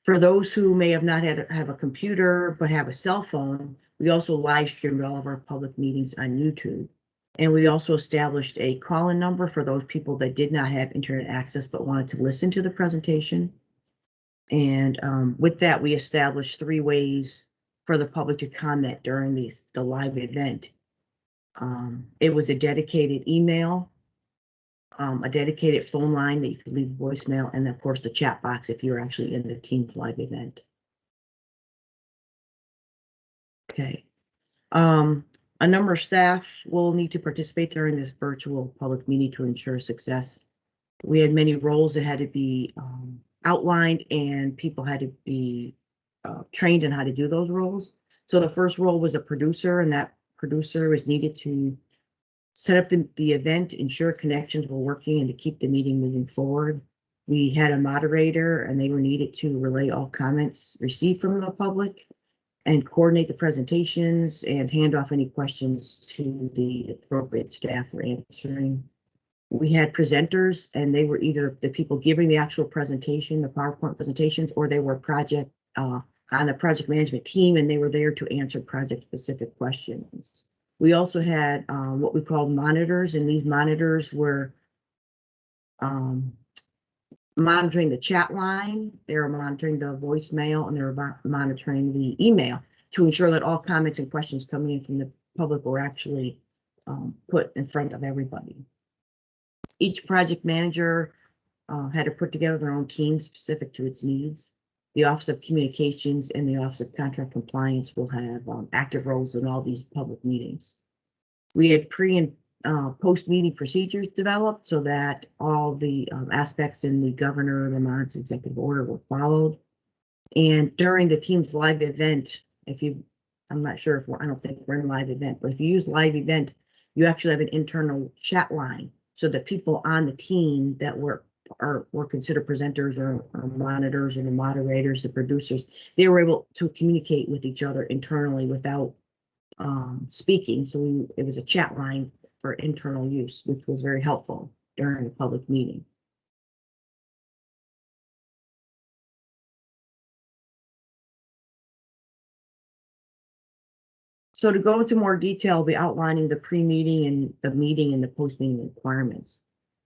Speaker 10: For those who may have not have a computer but have a cell phone, we also live streamed all of our public meetings on YouTube. And we also established a call-in number for those people that did not have internet access but wanted to listen to the presentation. And with that, we established 3 ways for the public to comment during the live event. It was a dedicated email, a dedicated phone line that you could leave voicemail, and of course the chat box if you're actually in the Teams live event. Okay. A number of staff will need to participate during this virtual public meeting to ensure success. We had many roles that had to be outlined, and people had to be trained in how to do those roles. So the first role was a producer, and that producer was needed to set up the event, ensure connections were working, and to keep the meeting moving forward. We had a moderator, and they were needed to relay all comments received from the public and coordinate the presentations and hand off any questions to the appropriate staff for answering. We had presenters, and they were either the people giving the actual presentation, the PowerPoint presentations, or they were on the project management team, and they were there to answer project-specific questions. We also had what we called monitors, and these monitors were monitoring the chat line, they were monitoring the voicemail, and they were monitoring the email to ensure that all comments and questions coming in from the public were actually put in front of everybody. Each project manager had to put together their own team specific to its needs. The Office of Communications and the Office of Contract Compliance will have active roles in all these public meetings. We had pre and post-meeting procedures developed so that all the aspects in the Governor of Vermont's executive order were followed. And during the Teams live event, I'm not sure if I don't think we're in live event, but if you use live event, you actually have an internal chat line so that people on the team that were considered presenters or monitors or the moderators, the producers, they were able to communicate with each other internally without speaking. So it was a chat line for internal use, which was very helpful during a public meeting. So to go into more detail, I'll be outlining the pre-meeting and the meeting and the post-meeting requirements.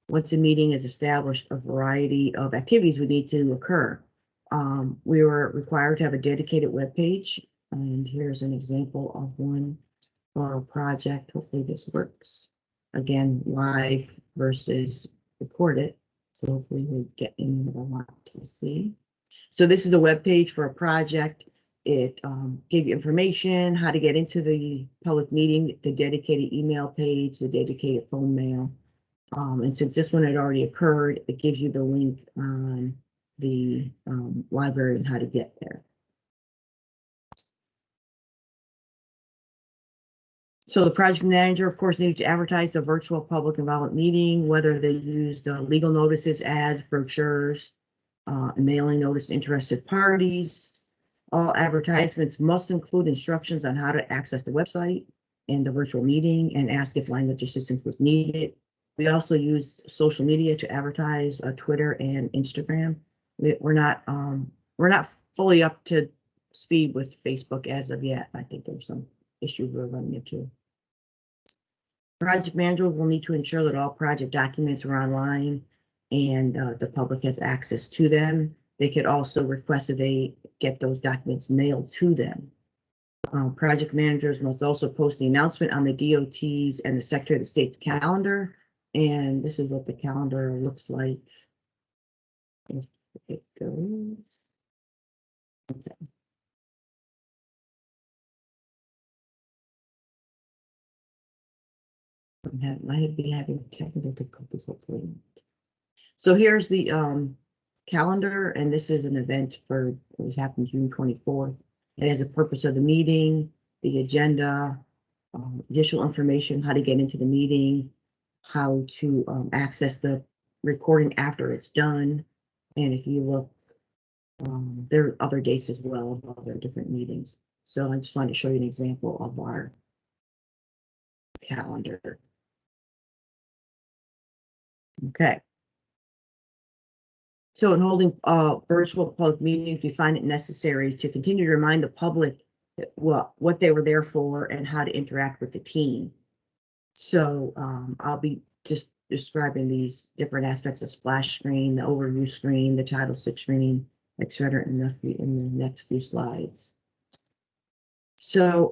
Speaker 10: Once a meeting is established, a variety of activities would need to occur. We were required to have a dedicated web page, and here's an example of one for a project. Hopefully this works. Again, live versus recorded. So hopefully we get in what I want to see. So this is a web page for a project. It gave you information, how to get into the public meeting, the dedicated email page, the dedicated phone mail. And since this one had already occurred, it gives you the link on the library and how to get there. So the project manager, of course, needed to advertise the virtual public involvement meeting, whether they used legal notices, ads, brochures, mailing notice to interested parties. All advertisements must include instructions on how to access the website and the virtual meeting and ask if language assistance was needed. We also use social media to advertise, Twitter and Instagram. We're not fully up to speed with Facebook as of yet. I think there's some issues we're running into. Project manager will need to ensure that all project documents are online and the public has access to them. They could also request that they get those documents mailed to them. Project managers must also post the announcement on the DOT's and the Secretary of State's calendar. And this is what the calendar looks like. If it goes. Okay. Might be having technical difficulties, hopefully. So here's the calendar, and this is an event for what happened June 24th. It has a purpose of the meeting, the agenda, additional information, how to get into the meeting, how to access the recording after it's done. And if you look, there are other dates as well of other different meetings. So I just wanted to show you an example of our calendar. Okay. So in holding virtual public meetings, we find it necessary to continue to remind the public what they were there for and how to interact with the team. So I'll be just describing these different aspects of splash screen, the overview screen, the Title VI screen, etc. in the next few slides. So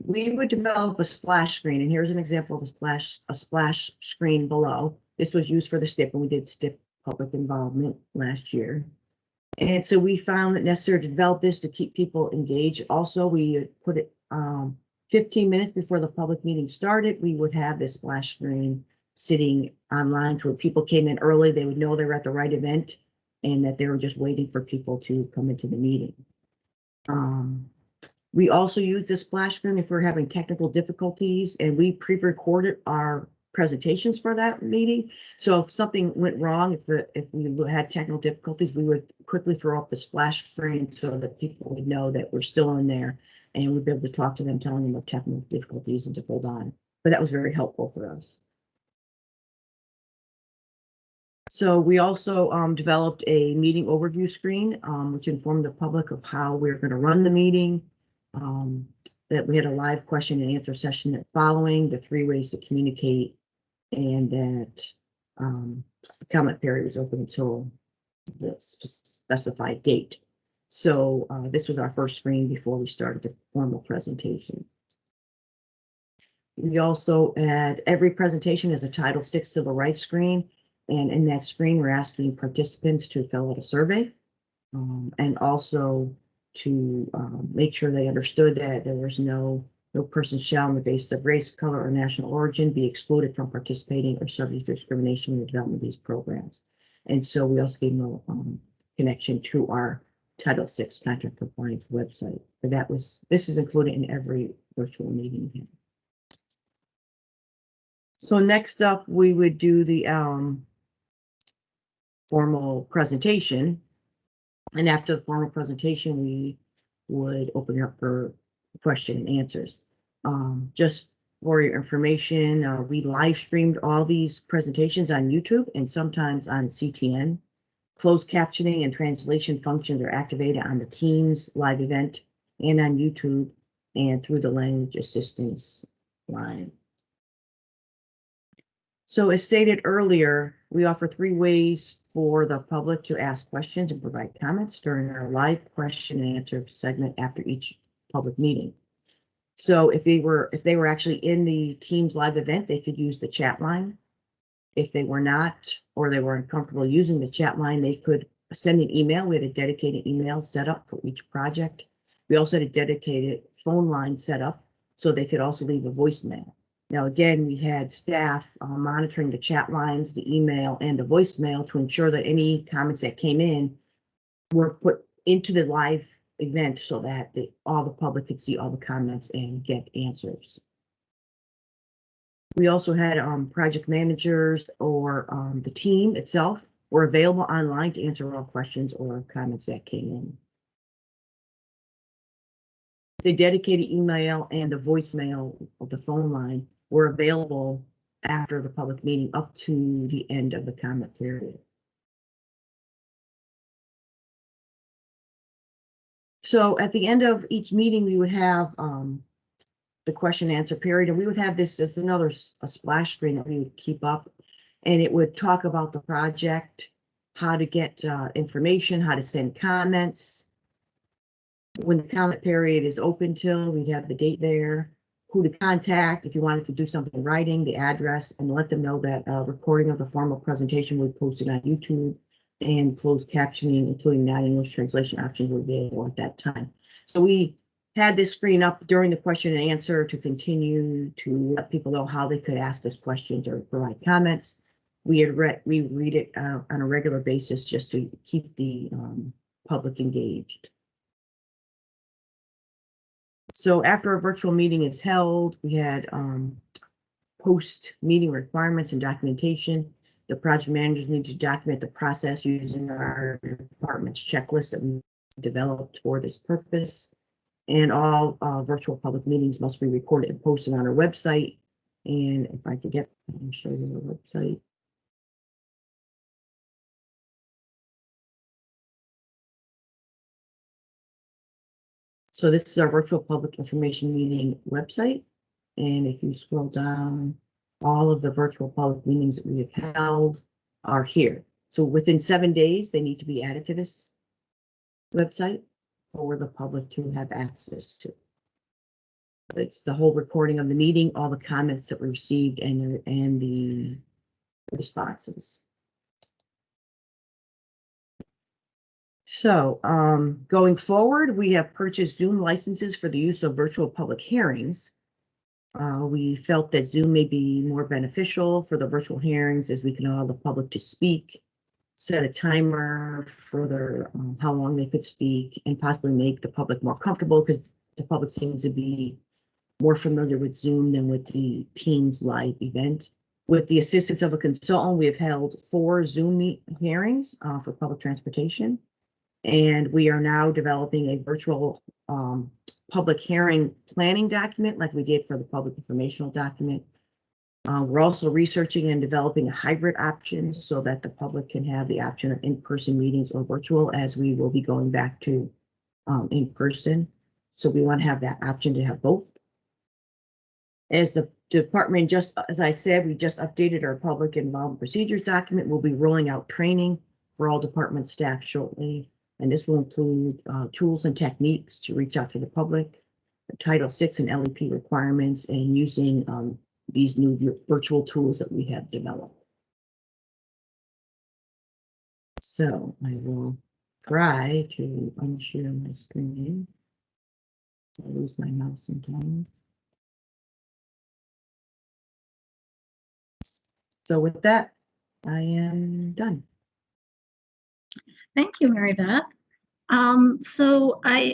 Speaker 10: we would develop a splash screen, and here's an example of a splash screen below. This was used for the STIP, and we did STIP public involvement last year. And so we found it necessary to develop this to keep people engaged. Also, we put it 15 minutes before the public meeting started, we would have this splash screen sitting online where people came in early, they would know they were at the right event and that they were just waiting for people to come into the meeting. We also use this splash screen if we're having technical difficulties, and we pre-recorded our presentations for that meeting. So if something went wrong, if we had technical difficulties, we would quickly throw up the splash screen so that people would know that we're still in there, and we'd be able to talk to them, telling them of technical difficulties and to hold on. But that was very helpful for us. So we also developed a meeting overview screen, which informed the public of how we're going to run the meeting. That we had a live question and answer session that following, the 3 ways to communicate, and that the comment period was open until the specified date. So this was our first screen before we started the formal presentation. We also had every presentation as a Title VI Civil Rights screen, and in that screen we're asking participants to fill out a survey, and also to make sure they understood that there was no person shall on the basis of race, color, or national origin be excluded from participating or subject to discrimination in the development of these programs. And so we also gave them a connection to our Title VI contract compliance website. But this is included in every virtual meeting here. So next up, we would do the formal presentation. And after the formal presentation, we would open it up for question and answers. Just for your information, we live streamed all these presentations on YouTube and sometimes on CTN. Closed captioning and translation functions are activated on the Teams live event and on YouTube and through the language assistance line. So as stated earlier, we offer 3 ways for the public to ask questions and provide comments during our live question and answer segment after each public meeting. So if they were actually in the Teams live event, they could use the chat line. If they were not, or they were uncomfortable using the chat line, they could send an email. We had a dedicated email set up for each project. We also had a dedicated phone line set up so they could also leave a voicemail. Now, again, we had staff monitoring the chat lines, the email, and the voicemail to ensure that any comments that came in were put into the live event so that all the public could see all the comments and get answers. We also had project managers or the team itself were available online to answer all questions or comments that came in. The dedicated email and the voicemail of the phone line were available after the public meeting up to the end of the comment period. So at the end of each meeting, we would have the question and answer period, and we would have this as another a splash screen that we would keep up, and it would talk about the project, how to get information, how to send comments. When the comment period is open till, we'd have the date there, who to contact if you wanted to do something in writing, the address, and let them know that a recording of the formal presentation will be posted on YouTube, and closed captioning, including non-English translation options, will be available at that time. So we had this screen up during the question and answer to continue to let people know how they could ask us questions or provide comments. We read it on a regular basis just to keep the public engaged. So after a virtual meeting is held, we had post meeting requirements and documentation. The project managers need to document the process using our department's checklist that we developed for this purpose. And all virtual public meetings must be recorded and posted on our website. And if I could get, I'll show you the website. So this is our virtual public information meeting website. And if you scroll down, all of the virtual public meetings that we have held are here. So within 7 days, they need to be added to this website for the public to have access to. It's the whole recording of the meeting, all the comments that we received, and the responses. So going forward, we have purchased Zoom licenses for the use of virtual public hearings. We felt that Zoom may be more beneficial for the virtual hearings, as we can allow the public to speak, set a timer for their how long they could speak, and possibly make the public more comfortable, because the public seems to be more familiar with Zoom than with the Teams live event. With the assistance of a consultant, we have held 4 Zoom hearings for public transportation. And we are now developing a virtual public hearing planning document like we did for the public informational document. We're also researching and developing a hybrid option so that the public can have the option of in-person meetings or virtual, as we will be going back to in person. So we want to have that option to have both. As the department, just as I said, we just updated our public involvement procedures document. We'll be rolling out training for all department staff shortly. And this will include tools and techniques to reach out to the public, Title VI and LEP requirements, and using these new virtual tools that we have developed. So I will try to unshare my screen. I lose my mouse sometimes. So with that, I am done.
Speaker 1: Thank you, Mary Beth. So I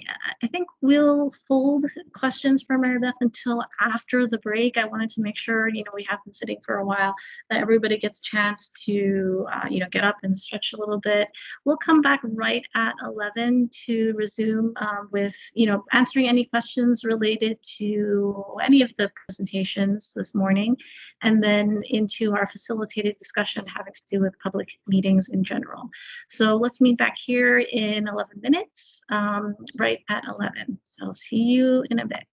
Speaker 1: think we'll hold questions for Mary Beth until after the break. I wanted to make sure, we have been sitting for a while, that everybody gets a chance to, get up and stretch a little bit. We'll come back right at 11 to resume with, answering any questions related to any of the presentations this morning, and then into our facilitated discussion having to do with public meetings in general. So let's meet back here in 11 minutes, right at 11. So I'll see you in a bit.